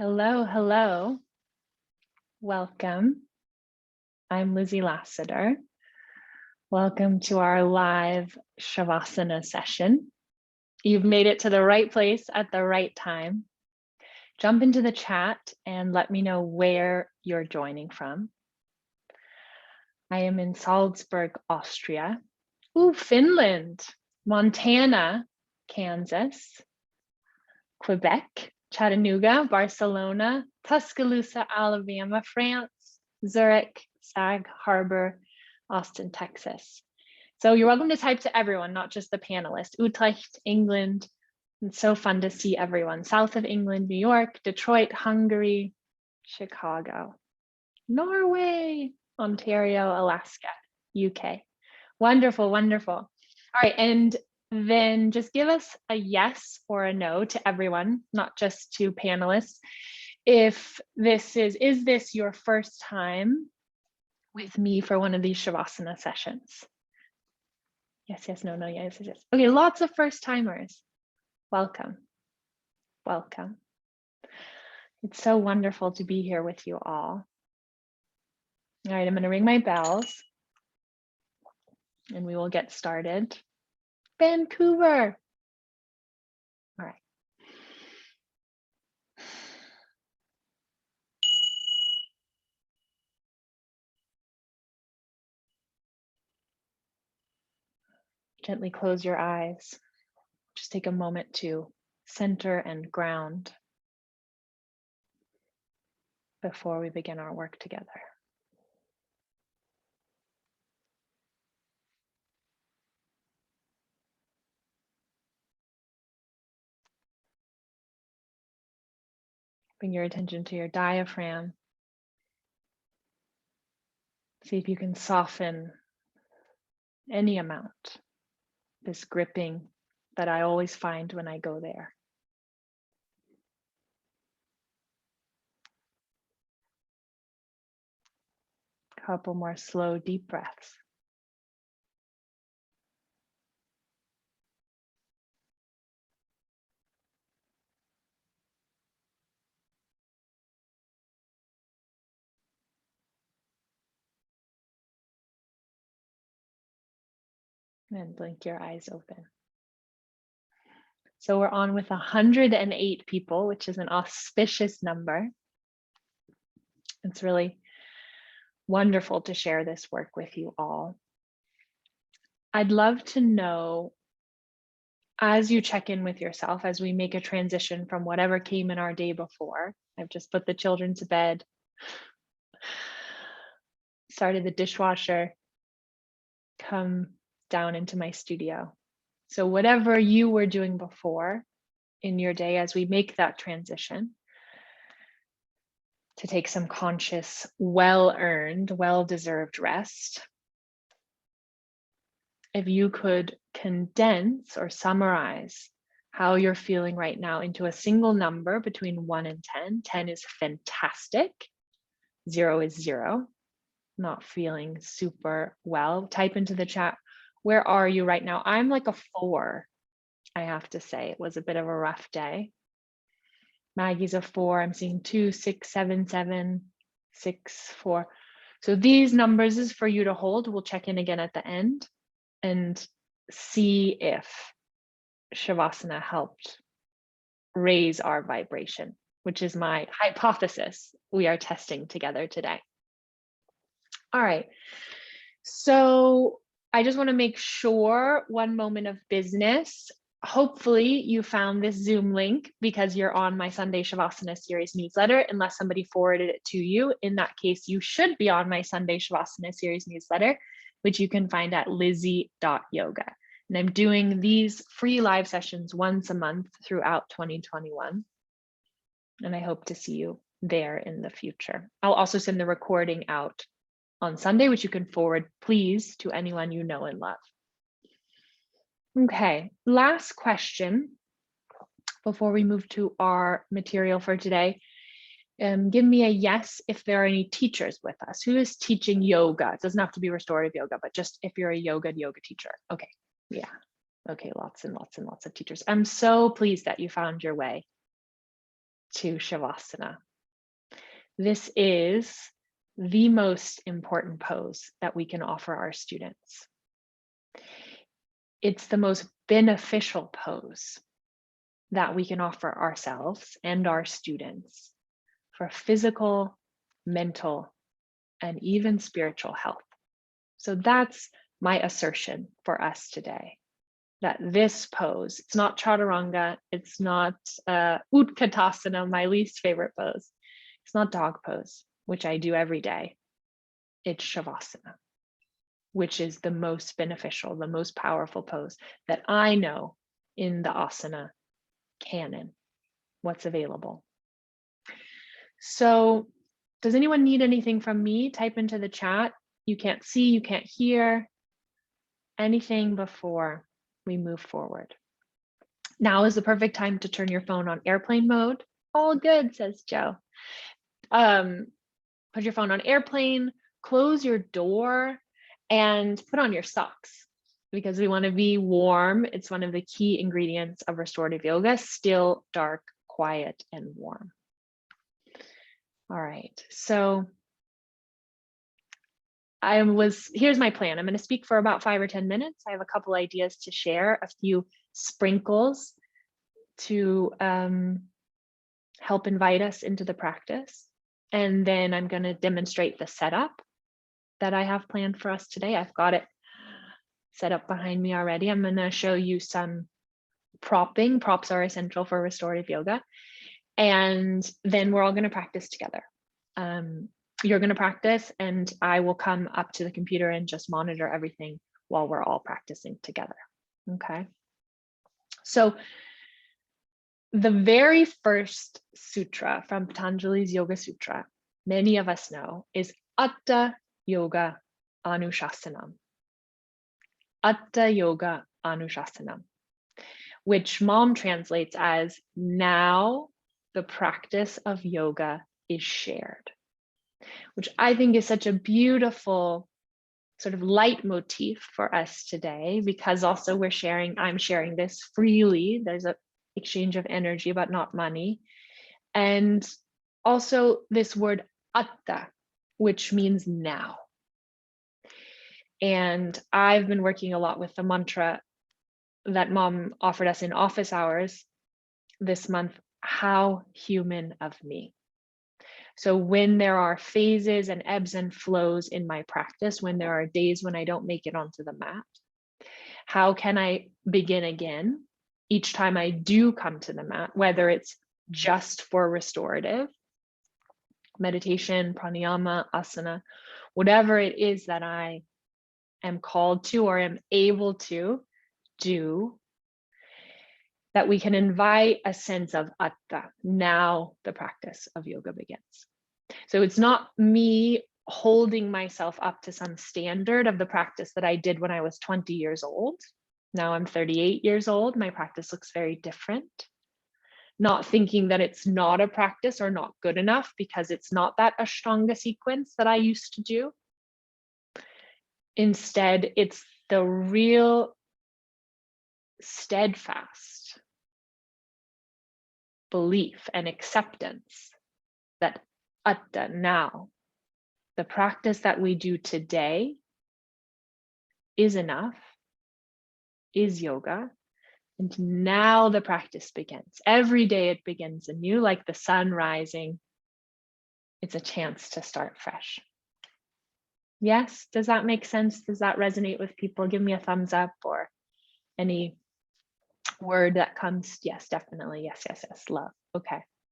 Hello, hello. Welcome. I'm Lizzie Lasater. Welcome to our live Savasana session. You've made it to the right place at the right time. Jump into the chat and let me know where you're joining from. I am in Salzburg, Austria. Ooh, Finland, Montana, Kansas, Quebec, Chattanooga, Barcelona, Tuscaloosa, Alabama, France, Zurich, Sag Harbor, Austin, Texas. So you're welcome to type to everyone, not just the panelists. Utrecht, England. It's so fun to see everyone. South of England, New York, Detroit, Hungary, Chicago, Norway, Ontario, Alaska, UK. Wonderful, wonderful. All right, and then just give us a yes or a no to everyone, not just to panelists. If this is this your first time with me for one of these Shavasana sessions? Yes, yes, no, no, yes, yes, yes. Okay, lots of first timers. Welcome, welcome. It's so wonderful to be here with you all. All right, I'm gonna ring my bells and we will get started. Vancouver. All right. Gently close your eyes. Just take a moment to center and ground before we begin our work together. Bring your attention to your diaphragm. See if you can soften any amount, this gripping that I always find when I go there. A couple more slow, deep breaths. And blink your eyes open. So we're on with 108 people, which is an auspicious number. It's really wonderful to share this work with you all. I'd love to know, as you check in with yourself, as we make a transition from whatever came in our day before. I've just put the children to bed, started the dishwasher, come down into my studio. So whatever you were doing before in your day, as we make that transition to take some conscious, well-earned, well-deserved rest, if you could condense or summarize how you're feeling right now into a single number between 1 and 10. 10 is fantastic. 0 is 0. Not feeling super well. Type into the chat, where are you right now? I'm like a 4, I have to say. It was a bit of a rough day. Maggie's a 4. I'm seeing 2, 6, 7, 7, 6, 4. So these numbers is for you to hold. We'll check in again at the end and see if Shavasana helped raise our vibration, which is my hypothesis we are testing together today. All right, so I just want to make sure, one moment of business. Hopefully you found this Zoom link because you're on my Sunday Shavasana series newsletter, unless somebody forwarded it to you. In that case, you should be on my Sunday Shavasana series newsletter, which you can find at lizzie.yoga. And I'm doing these free live sessions once a month throughout 2021. And I hope to see you there in the future. I'll also send the recording out on Sunday, which you can forward, please, to anyone you know and love. Okay, last question before we move to our material for today. Give me a yes if there are any teachers with us. Who is teaching yoga? It doesn't have to be restorative yoga, but just if you're a yoga teacher. Okay, yeah. Okay, lots and lots and lots of teachers. I'm so pleased that you found your way to Shavasana. This is the most important pose that we can offer our students. It's the most beneficial pose that we can offer ourselves and our students for physical, mental, and even spiritual health. So that's my assertion for us today, that this pose, it's not chaturanga, it's not utkatasana, my least favorite pose. It's not dog pose, which I do every day. It's Shavasana, which is the most beneficial, the most powerful pose that I know in the asana canon, what's available. So does anyone need anything from me? Type into the chat. You can't see, you can't hear anything before we move forward. Now is the perfect time to turn your phone on airplane mode. All good, says Joe. Put your phone on airplane, close your door, and put on your socks because we want to be warm. It's one of the key ingredients of restorative yoga, still, dark, quiet, and warm. All right, so here's my plan. I'm going to speak for about 5 or 10 minutes. I have a couple ideas to share, a few sprinkles to help invite us into the practice. And then I'm going to demonstrate the setup that I have planned for us today. I've got it set up behind me already. I'm going to show you some propping. Props are essential for restorative yoga. And then we're all going to practice together. You're going to practice and I will come up to the computer and just monitor everything while we're all practicing together. Okay. So the very first sutra from Patanjali's Yoga Sutra, many of us know, is Atta Yoga Anushasanam. Atta Yoga Anushasanam, which Mom translates as, now the practice of yoga is shared, which I think is such a beautiful sort of leitmotif for us today, because also I'm sharing this freely. There's an exchange of energy, but not money. And also this word atta, which means now. And I've been working a lot with the mantra that Mom offered us in office hours this month, how human of me. So when there are phases and ebbs and flows in my practice, when there are days when I don't make it onto the mat, how can I begin again each time I do come to the mat, whether it's just for restorative, meditation, pranayama, asana, whatever it is that I am called to or am able to do, that we can invite a sense of atta. Now the practice of yoga begins. So it's not me holding myself up to some standard of the practice that I did when I was 20 years old. Now I'm 38 years old. My practice looks very different. Not thinking that it's not a practice or not good enough because it's not that Ashtanga sequence that I used to do. Instead, it's the real steadfast belief and acceptance that atta, now, the practice that we do today is enough, is yoga, and now the practice begins. Every day it begins anew, like the sun rising. It's a chance to start fresh. Yes, does that make sense? Does that resonate with people? Give me a thumbs up or any word that comes. Yes, definitely. Yes, yes, yes, love. Okay.